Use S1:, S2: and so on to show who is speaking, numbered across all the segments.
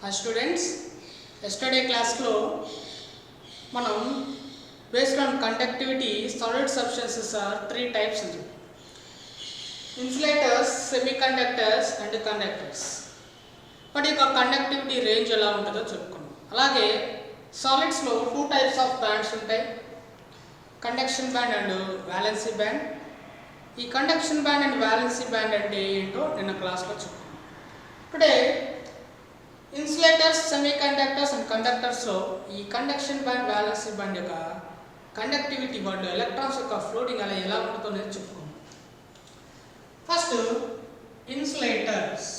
S1: Hi students, yesterday class lo manam based on conductivity solid substances are three types undi. Insulators, semiconductors and conductors. But ఈ conductivity range ఎలా ఉంటుందో చెప్పుకున్నాం. అలాగే solids లో two types of bands ఉంటాయి. Conduction band and valency band. ఈ conduction band and valency band అంటే ఏంటో నిన్న క్లాస్ లో చెప్పుకున్నాం. Today insulators, semiconductors and conductors లో ఈ కండక్షన్ బ్యాండ్, వాలెన్సీ బ్యాండ్ యొక్క కండక్టివిటీ వాళ్ళు ఎలక్ట్రాన్స్ యొక్క ఫ్లోటింగ్ అలా ఎలా ఉంటుందో నేను చెప్పుకున్నాం. First insulators.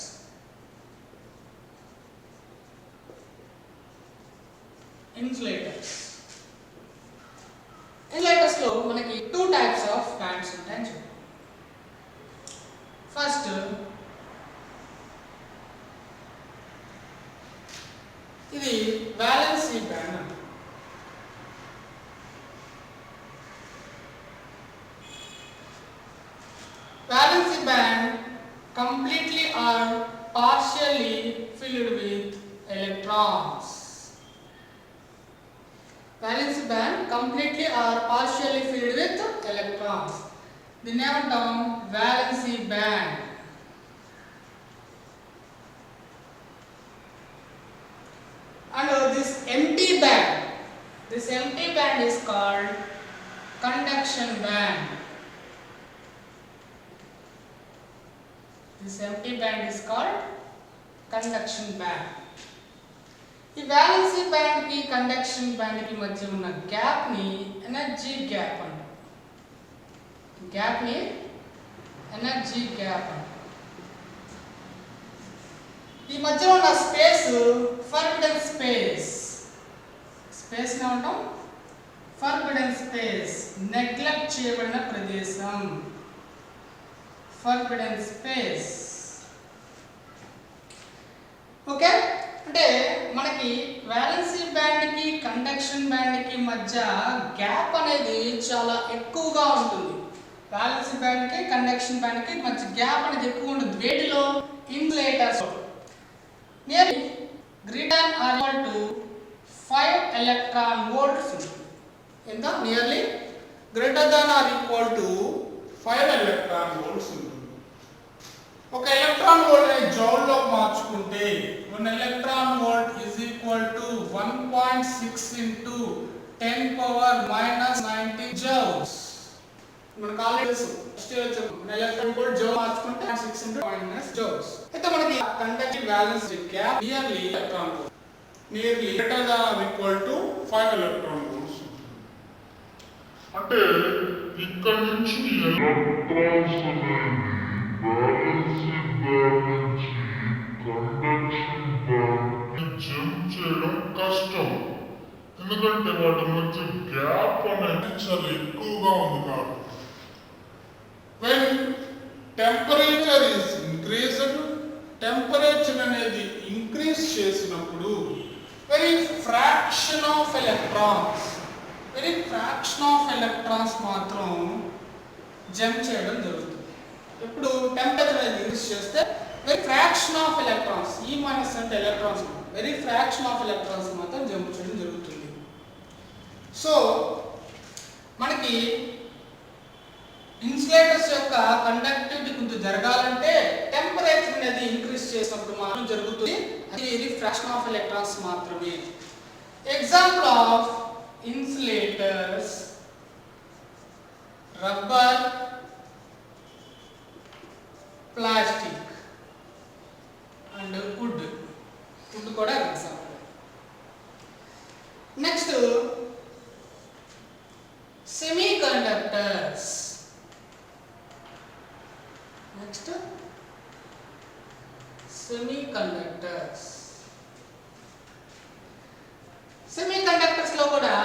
S1: ఇన్సులేటర్స్ లో మనకి టూ టైప్స్ ఆఫ్ బ్యాండ్స్ ఉంటాయని చెప్పుకున్నాం. ఫస్ట్ ఇది valency band. Valency band completely or partially filled with electrons. Valency band completely or partially filled with electrons. దీన్ని ఏమంటాం? Valency band. And this empty band is called conduction band. This empty band is called conduction band. ఈ valency band కి conduction band కి మధ్య ఉన్న gap ని energy gap అంటాం. Gap ని ఎనర్జీ గ్యాప్ అంటాం. ఈ మధ్యలో ఉన్న స్పేస్ ఫర్బిడెన్ స్పేస్. స్పేస్ ని అంటాం ఫర్బిడెన్ స్పేస్, నెగ్లెక్ట్ చేయబడిన ప్రదేశం. Forbidden space. ఓకే, అంటే మనకి వాలెన్సీ బ్యాండ్ కి కండక్షన్ బ్యాండ్ కి మధ్య గ్యాప్ అనేది చాలా ఎక్కువగా ఉంటుంది. వాలెన్సీ బ్యాండ్ కి కండక్షన్ బ్యాండ్ కి మధ్య గ్యాప్ అనేది ఎక్కువ ఉంటుంది. వేటిలో? Insulators. nearly greater than or equal to 5 electron volts. ఎంత? nearly greater than or equal to 5 electron volts ఉంటుంది. ఒక ఎలక్ట్రాన్ వోల్ట్ ని జౌల్ లో మార్చుకుంటే 1 electron volt is equal to 1.6 into 10 power minus 19 joules. మనకు ఆల్రెడీ తెలుసు ఎలక్ట్రాన్ వోల్ట్ జౌల్ మార్చుకుంటే 6 into minus joules. అయితే మనకి conductive valence gap nearly electron volt, nearly greater than or equal to 5 electron volts.
S2: అంటే ఇక్కడ నుంచి ఎలక్ట్రాన్స్ అనేవి valency band నుంచి కండక్షన్ బ్యాండ్ జంప్ చేయడం కష్టం. ఎందుకంటే వాటి మధ్య గ్యాప్ అనేది చాలా ఎక్కువగా ఉంది కాబట్టి.
S1: when temperature is increased, temperature అనేది ఇంక్రీజ్ చేసినప్పుడు వెరీ ఫ్రాక్షన్ ఆఫ్ ఎలక్ట్రాన్స్ మాత్రం జంప్ చేయడం జరుగుతుంది. ఇప్పుడు టెంపరేచర్ అనేది ఇంక్రీజ్ చేస్తే వెరీ ఫ్రాక్షన్ ఆఫ్ ఎలక్ట్రాన్స్, ఈ మైనస్ అంటే electrons, very fraction of electrons మాత్రం జంప్ చేయడం జరుగుతుంది. సో మనకి ఇన్సులేటర్స్ యొక్క కండక్టివిటీ కొంచెం జరగాలంటే టెంపరేచర్ అనేది ఇంక్రీజ్ చేసినప్పుడు మాత్రం జరుగుతుంది. అది రిఫ్రాక్షన్ ఆఫ్ ఎలక్ట్రాన్స్ మాత్రమే. Example of insulators rubber, plastic and wood కూడా ఎగ్జాంపుల్. Next semiconductors. సెమీకండక్టర్స్ లో కూడా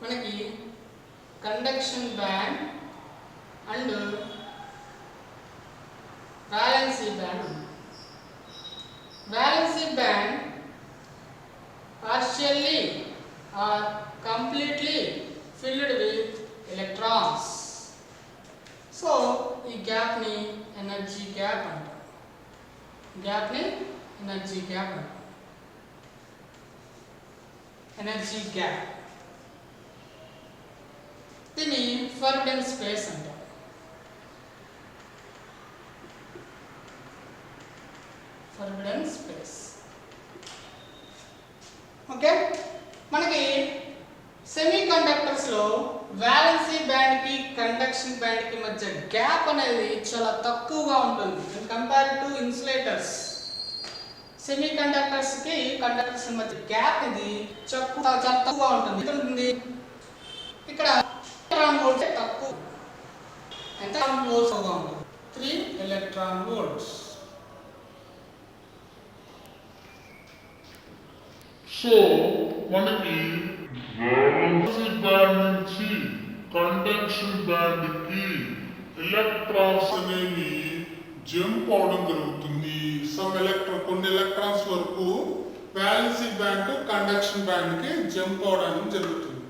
S1: మనకి conduction band and valency band ఉంది. Valency band partially or completely filled with electrons. So ఈ గ్యాప్ ని ఎనర్జీ గ్యాప్ అంటారు. Gap ని ఎనర్జీ గ్యాప్ అంటారు. Energy gap. దీన్ని ఫర్బిడెన్ స్పేస్ అంటారు. Forbidden space. ఓకే, మనకి సెమీ కండక్టర్స్ లో వాలెన్సీ బ్యాండ్ కి కండక్షన్ బ్యాండ్ కి మధ్య గ్యాప్ అనేది చాలా తక్కువగా ఉంటుంది compare to insulators. Semiconductors కి కండక్టర్స్ మధ్య గ్యాప్ ఇది చాలా తక్కువగా ఉంటుంది. ఇక్కడ ఎలక్ట్రాన్ వోల్ట్ తక్కువ, ఎంత వోల్ట్స్ గా ఉంటుంది 3 ఎలక్ట్రాన్ వోల్ట్స్.
S2: సో మనకి వాలెన్సీ బ్యాండ్ నుంచి కండక్షన్ బ్యాండ్ కి ఎలక్ట్రాన్స్ అనేవి జంప్ అవడం జరుగుతుంది. కొన్ని ఎలక్ట్రాన్స్ వరకు వాలెన్సీ బ్యాండ్ కండక్షన్ బ్యాండ్ కి జంప్ అవడం జరుగుతుంది.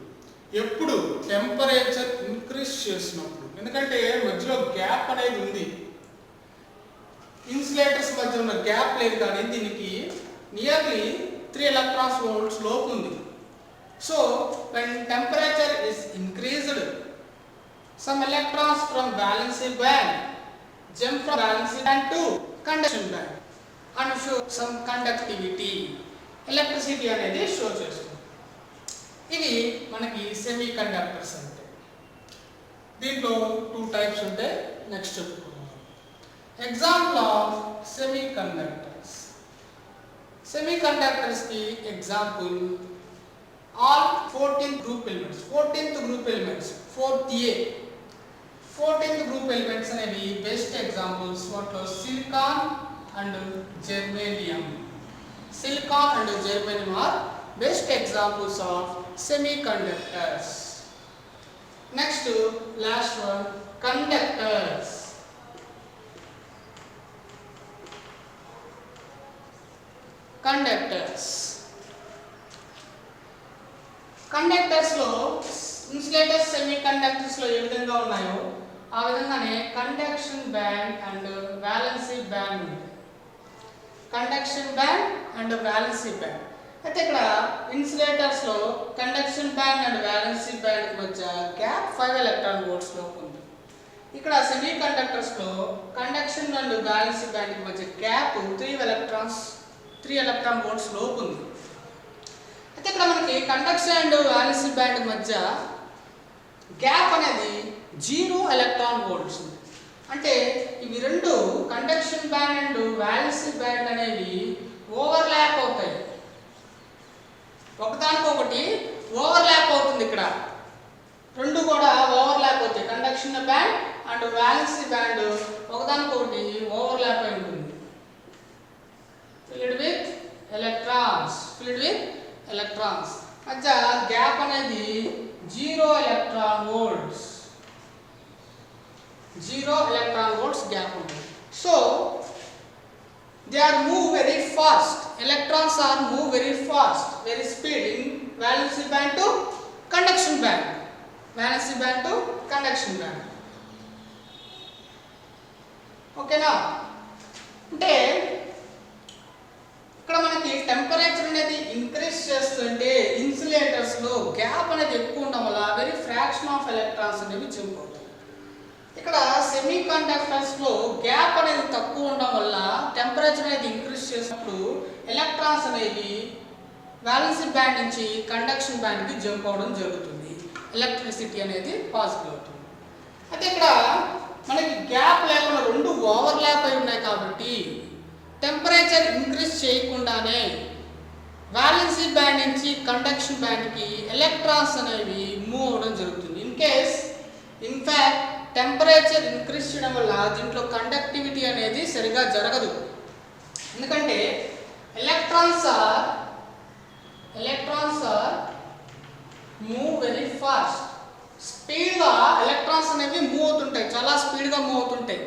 S2: ఎప్పుడు టెంపరేచర్ ఇంక్రీజ్ చేసినప్పుడు, ఎందుకంటే మధ్యలో గ్యాప్ అనేది ఉంది, ఇన్సులేటర్స్ మధ్య ఉన్న గ్యాప్ లేదు, కానీ దీనికి నియర్లీ 3 ఎలక్ట్రాన్స్ వోల్ట్స్ లోపు ఉంది. So when temperature is increased, some electrons from valency band jump from valency band to conduction band and show some conductivity, electricity అనేది షో చేస్తుంది. ఇవి మనకి సెమీ కండక్టర్స్ అంటే. దీంట్లో 2 టైప్స్ ఉంటాయి, నెక్స్ట్ చెప్పుకుందాం. Example of semi conductors. Semi conductors కి example all 14th group elements, 14th group elements, 4th A, 14th group elements అనేవి బెస్ట్ ఎగ్జాంపుల్స్. వాటిలో silicon and germanium. Silicon and germanium are best examples of semiconductors. Next last one, conductors. Conductors conductors లో insulators semiconductors లో ఏ విధంగా ఉన్నాయో ఆ విధంగానే conduction band and valency band ఉంది. Conduction band and valency band. అయితే ఇక్కడ ఇన్సులేటర్స్ లో conduction band and valency band మధ్య గ్యాప్ 5 ఎలక్ట్రాన్ వోల్ట్స్ లోపు ఉంది. ఇక్కడ సెమీ కండక్టర్స్ లో కండక్షన్ అండ్ వాలెన్సీ బ్యాండ్ మధ్య గ్యాప్ 3 ఎలక్ట్రాన్ వోల్ట్స్ లోపు ఉంది. అయితే ఇక్కడ మనకి కండక్షన్ అండ్ వాలెన్సీ బ్యాండ్ మధ్య గ్యాప్ అనేది 0 ఎలక్ట్రాన్ వోల్ట్స్ ఉంది. అంటే ఇవి రెండు conduction band and valency band అనేవి ఓవర్లాప్ అవుతాయి, ఒకదానికొకటి ఓవర్లాప్ అవుతుంది. ఇక్కడ రెండు కూడా ఓవర్లాప్ అవుతాయి. Conduction band and valency band ఒకదానికొకటి ఓవర్లాప్ అయి ఉంటుంది. ఫిల్డ్ విత్ ఎలక్ట్రాన్స్ మధ్య గ్యాప్ అనేది 0 electron volts. 0 electron volts gap ఉంటుంది. So they are move very fast. Electrons are move very fast, very speed in valency band to conduction band. Valency band to conduction band. ఓకేనా? అంటే ఇక్కడ మనకి temperature అనేది increase చేస్తుంటే insulators లో gap అనేది ఎక్కువ ఉండడం వల్ల వెరీ ఫ్రాక్షన్ ఆఫ్ ఎలక్ట్రాన్స్ అనేవి జంప్ అవుతాయి. ఇక్కడ సెమీ కండక్టర్స్ లో గ్యాప్ అనేది తక్కువ ఉండడం వల్ల టెంపరేచర్ అనేది ఇంక్రీజ్ చేసినప్పుడు ఎలక్ట్రాన్స్ అనేవి వాలెన్సీ బ్యాండ్ నుంచి కండక్షన్ బ్యాండ్ కి జంప్ అవడం జరుగుతుంది. ఎలక్ట్రిసిటీ అనేది పాసిబుల్ అవుతుంది. అయితే ఇక్కడ మనకి గ్యాప్ లేకుండా రెండు ఓవర్లాప్ అయి ఉన్నాయి కాబట్టి టెంపరేచర్ ఇంక్రీజ్ చేయకుండానే వాలెన్సీ బ్యాండ్ నుంచి కండక్షన్ బ్యాండ్కి ఎలక్ట్రాన్స్ అనేవి మూవ్ అవ్వడం జరుగుతుంది. ఇన్ఫ్యాక్ట్ టెంపరేచర్ ఇంక్రీజ్ చేయడం వల్ల దీంట్లో కండక్టివిటీ అనేది సరిగా జరగదు. ఎందుకంటే electrons are move very fast. స్పీడ్గా ఎలక్ట్రాన్స్ అనేవి మూవ్ అవుతుంటాయి, చాలా స్పీడ్గా మూవ్ అవుతుంటాయి.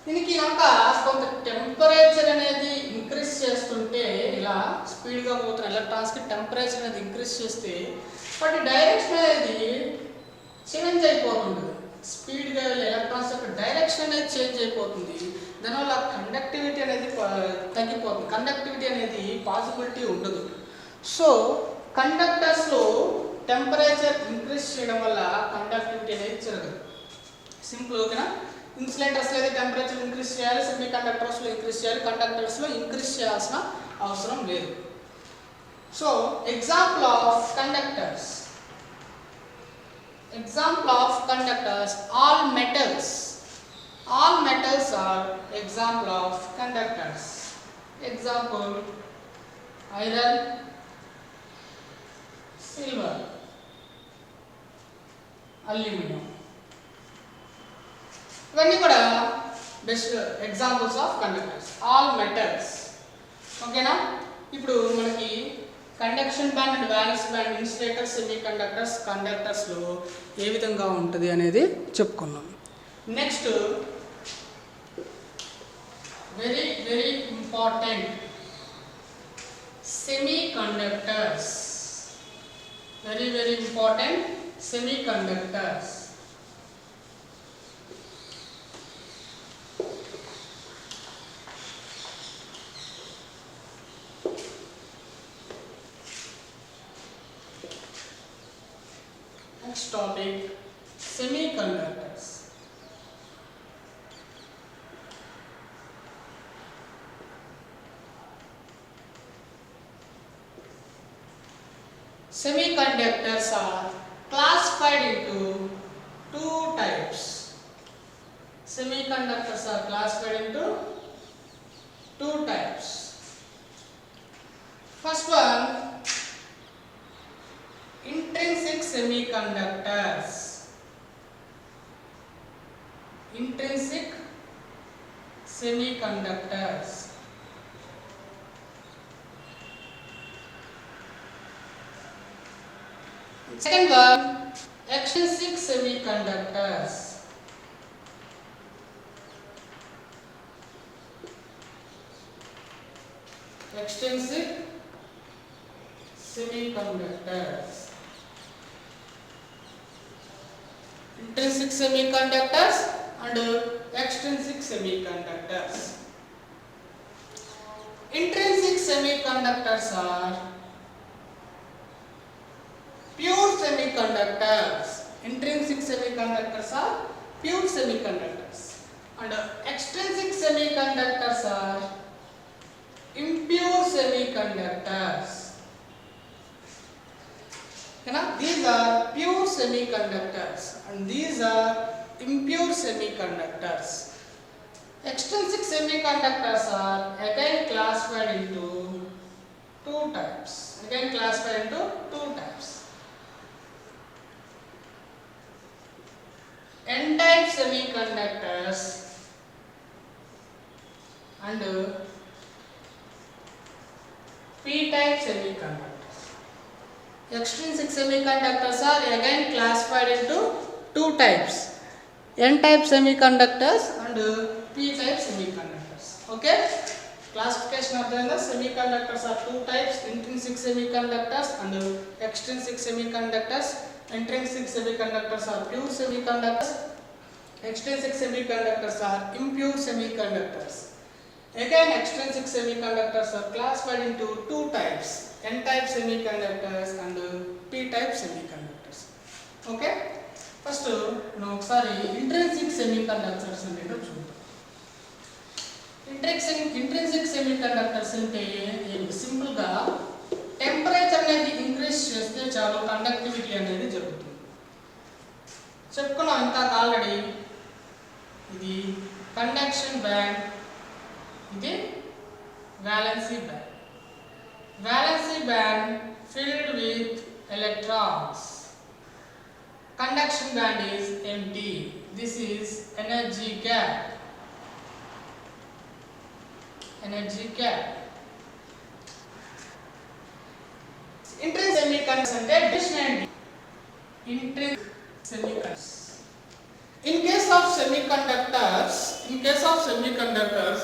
S2: దీనికి కనుక కొంత టెంపరేచర్ అనేది ఇంక్రీజ్ చేస్తుంటే, ఇలా స్పీడ్గా పోతున్న ఎలక్ట్రాన్స్కి టెంపరేచర్ అనేది ఇంక్రీజ్ చేస్తే వాటి డైరెక్షన్ అనేది చేంజ్ అయిపోతుంది. స్పీడ్గా ఎలక్ట్రాన్స్ యొక్క డైరెక్షన్ అనేది చేంజ్ అయిపోతుంది. దానివల్ల కండక్టివిటీ అనేది తగ్గిపోతుంది. కండక్టివిటీ అనేది పాసిబిలిటీ ఉండదు. సో
S1: కండక్టర్స్లో టెంపరేచర్ ఇంక్రీజ్ చేయడం వల్ల కండక్టివిటీ అనేది జరగదు. సింపుల్. ఓకేనా? ఇన్సులేటర్స్లో అయితే టెంపరేచర్ ఇంక్రీజ్ చేయాలి, సెమీ కండక్టర్స్లో ఇంక్రీజ్ చేయాలి, కండక్టర్స్లో ఇంక్రీజ్ చేయాల్సిన అవసరం లేదు. So example of conductors, all metals are example of conductors. Example: iron, silver, aluminum. ఇవన్నీ కూడా best examples of conductors, all metals. ఓకేనా? ఇప్పుడు మనకి conduction band and valence band, insulators, semiconductors, కండక్టర్స్లో ఏ విధంగా ఉంటుంది అనేది చెప్పుకున్నాం. Next very very important, semiconductors. Very very important, semiconductors. Next topic, semiconductors. Semiconductors are classified into two types. Semiconductors are classified into two types. First one, intrinsic semiconductors. Intrinsic semiconductors. Second one, extrinsic semiconductors. Extrinsic semiconductors. Intrinsic semiconductors and extrinsic semiconductors. Intrinsic semiconductors are pure semiconductors. Intrinsic semiconductors are pure semiconductors, and extrinsic semiconductors are impure semiconductors. These are pure semiconductors and these are impure semiconductors. Extrinsic semiconductors are again classified into two types. N-type semiconductors and P-type semiconductors. Extrinsic semiconductors are again classified into two types, N-type semiconductors and P-type semiconductors. Okay, classification of the semiconductors are two types, intrinsic semiconductors and extrinsic semiconductors. Intrinsic semiconductors are pure semiconductors, extrinsic semiconductors are impure semiconductors. Again, extrinsic semiconductors are classified into two types, N-type semiconductors and P-type semiconductors. Okay, first intrinsic semiconductors అంటే చూద్దాం. Intrinsic semiconductors అంటే simple గా temperature అనేది increase చేస్తే చాలు conductivity అనేది జరుగుతుంది. చెప్పుకున్నాం ఇంత ఆల్రెడీ. ఇది కండక్షన్ బ్యాండ్, ఇది valency band. Valency band filled with electrons. Conduction band is empty. This is energy gap. Intrinsic semiconductors అంటే different. Intrinsic semiconductors. In case of semiconductors,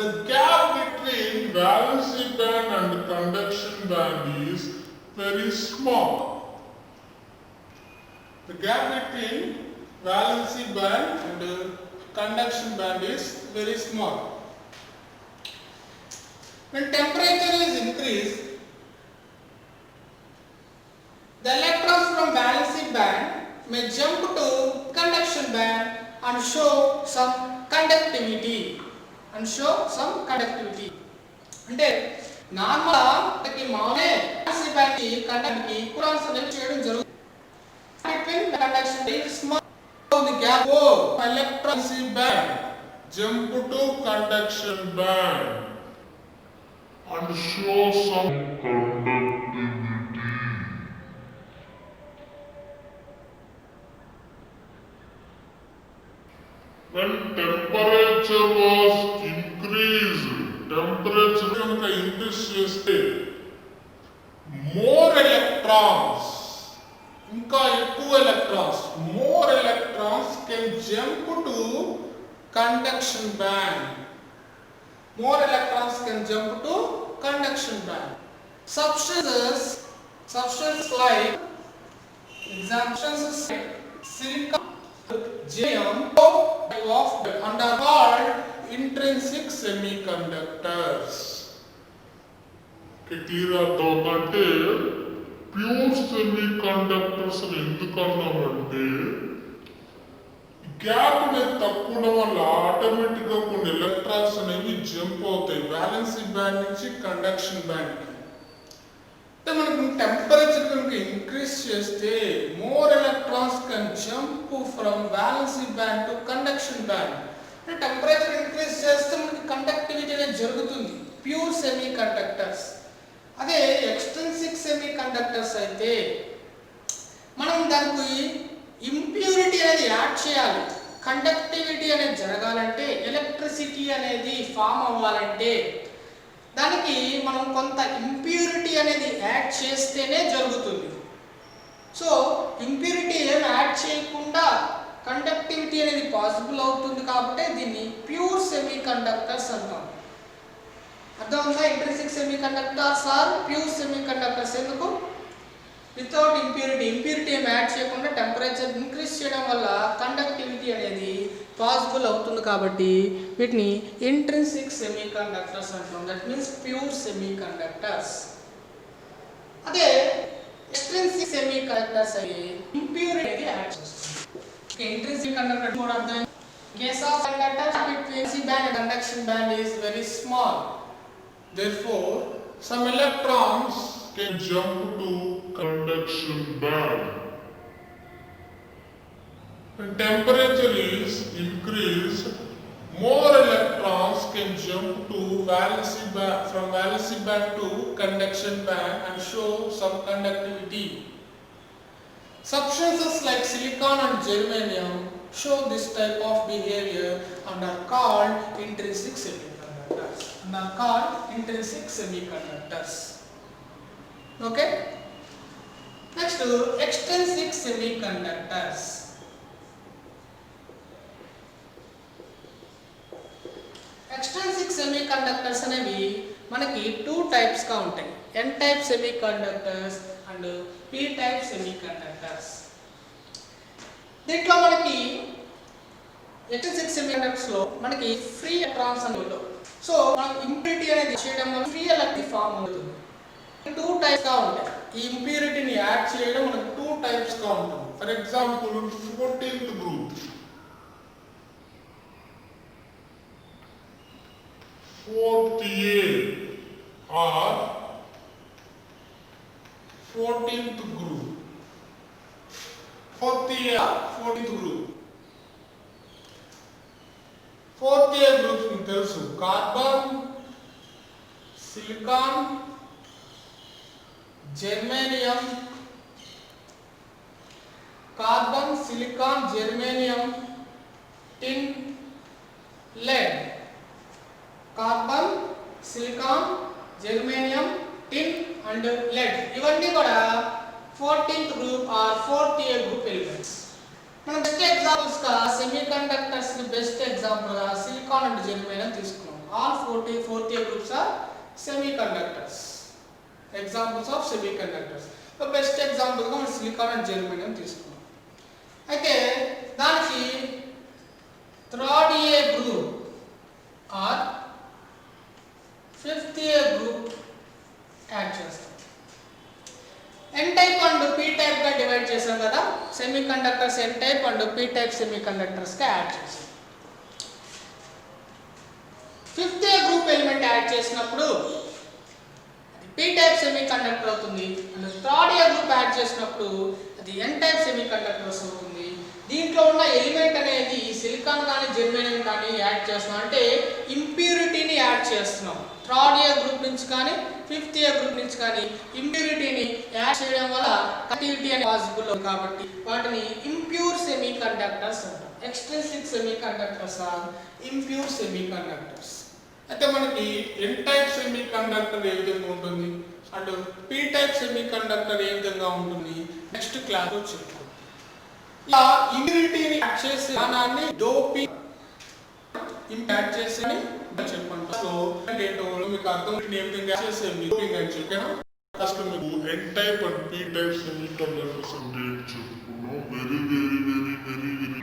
S1: the gap between valency band and conduction band is very small. The gap between valency band and conduction band is very small. When temperature is increased,
S2: The electrons from valency band may jump to conduction band and show some conductivity. అంటే normal కి మామూలే valency band కి conduct కి కురాన్స్ అనేవి చేయడం జరుగుతుంది. Between conduction is small. The gap electron band
S3: jump to conduction band and show some conductivity. When temperature was increased, temperature కనుక increase చేస్తే more electrons, ఇంకా ఎక్కువ electrons, more electrons can jump to conduction band.
S2: More electrons can jump to conduction band. Substances like silicon, germanium and are called intrinsic semiconductors.
S3: Clear అవుతుందంటే pure semi conductors ఎందుకన్నామంటే gap అనేది తక్కువ ఉండడం వల్ల automatic గా కొన్ని electrons అనేవి jump అవుతాయి valency band నుంచి కండక్షన్ బ్యాండ్ కి.
S2: అంటే మనకు టెంపరేచర్ కనుక ఇంక్రీజ్ చేస్తే more electrons can jump from valency band to conduction band. అంటే టెంపరేచర్ ఇంక్రీజ్ చేస్తే మనకి కండక్టివిటీ అనేది జరుగుతుంది ప్యూర్ సెమీ కండక్టర్స్. అదే ఎక్స్ట్రిన్సిక్ సెమీ కండక్టర్స్ అయితే మనం దానికి ఇంప్యూరిటీ అనేది యాడ్ చేయాలి. కండక్టివిటీ అనేది జరగాలంటే ఎలక్ట్రిసిటీ అనేది ఫామ్ అవ్వాలంటే దానికి మనం కొంత ఇంప్యూరిటీ అనేది యాడ్ చేస్తేనే జరుగుతుంది. సో ఇంప్యూరిటీ ఏం యాడ్ చేయకుండా కండక్టివిటీ అనేది పాసిబుల్ అవుతుంది కాబట్టి దీన్ని ప్యూర్ సెమీ కండక్టర్స్ అంటాం. అర్థమైందా? Intrinsic semiconductors are pure semiconductors. ఎందుకు? వితౌట్ ఇంప్యూరిటీ ఏం యాడ్ చేయకుండా టెంపరేచర్ ఇంక్రీజ్ చేయడం వల్ల కండక్టివిటీ అనేది పాసిబుల్ అవుతుంది కాబట్టి వీటిని ఇంట్రిన్సిక్ సెమీ కండక్టర్స్ అంటాం. That means pure semiconductors. అదే ఎక్స్ట్రిన్సిక్ సెమీ కండక్టర్స్ అయ్యి ఇంప్యూరిటీ యాడ్ చేస్తుంది. ఇంట్రిన్సిక్ కండక్టర్ కూడా అర్థం. Case of conductors between C band and conduction band is very small.
S3: Therefore, some electrons can jump to conduction band. When temperature is increased, more electrons can jump to valency band, from valency band to conduction band and show some conductivity.
S2: Substances like silicon and germanium show this type of behavior and are called intrinsic semiconductors. Okay? Next, extrinsic semiconductors. Extrinsic semiconductors అనేవి మనకి two types గా ఉంటాయి. N type semiconductors and P type semiconductors. దీంట్లో మనకి electric semiconductors లో మనకి free electrons అని ఉండవు. సో మనం ఇంప్యూరిటీ అనేది చేయడం వల్ల ఫ్రీ ఎలక్ట్రిక్ ఫామ్ అవుతుంది. టూ టైప్స్ గా ఉంటాయి. ఈ ఇంప్యూరిటీని యాడ్ చేయడం మనకి టూ టైప్స్ గా ఉంటుంది.
S3: For example 14th group, 4th A or
S2: 14th group. 4th A, 14th group. 4th A group మీకు తెలుసు. Carbon, silicon, germanium, carbon, silicon, germanium, tin, lead. Carbon, silicon, germanium, tin and lead. ఇవన్నీ కూడా 14th group are 4th A group elements. మనం best examples గా semiconductors కి best example గా silicon and germanium తీసుకున్నాం. All 4th A groups are semiconductors. Examples of semiconductors. So best example గా మనం silicon and germanium తీసుకున్నాం. అయితే దానికి 3rd A group are 5th A group add చేస్తాం. N type and P
S1: P type గా divide చేసాం కదా, semiconductors N type and P type semiconductors గా యాడ్ చేసాం. Fifth A group element add చేసినప్పుడు పీ టైప్ సెమీ కండక్టర్ అవుతుంది, and third A group add చేసినప్పుడు అది ఎన్ type semi conductors అవుతుంది. దీంట్లో ఉన్న ఎలిమెంట్ అనేది సిలికాన్ కానీ జెర్మేనియం కానీ యాడ్ చేస్తున్నాం అంటే ఇంప్యూరిటీని యాడ్ చేస్తున్నాం. థర్డ్ ఏ గ్రూప్ నుంచి కానీ ఫిఫ్త్ ఏ గ్రూప్ నుంచి కానీ ఇంప్యూరిటీని యాడ్ చేయడం వల్ల కండక్టివిటీ అనేది పాసిబుల్ అవుతుంది. కాబట్టి వాటిని ఇంప్యూర్ సెమీ కండక్టర్స్ అంటాం. Extrinsic semiconductors are impure semiconductors.
S3: అయితే మనకి ఎన్ టైప్ సెమీ కండక్టర్ ఏ విధంగా ఉంటుంది and P type semiconductor ఏ విధంగా ఉంటుంది నెక్స్ట్ క్లాస్ లో చెప్పుకుంటాం. ఇలా ఇంప్యూరిటీని యాడ్ చేసే విధానాన్ని డోపింగ్ యాడ్ చేసి చెప్పండి. సో అంటే ఏంటో మీకు అర్థం ఏ విధంగా చేసే డోపింగ్ అని చెప్పాను. ఫస్ట్ మీకు N type and P type semiconductors అంటే చెప్పుకున్నాం. Very very very very very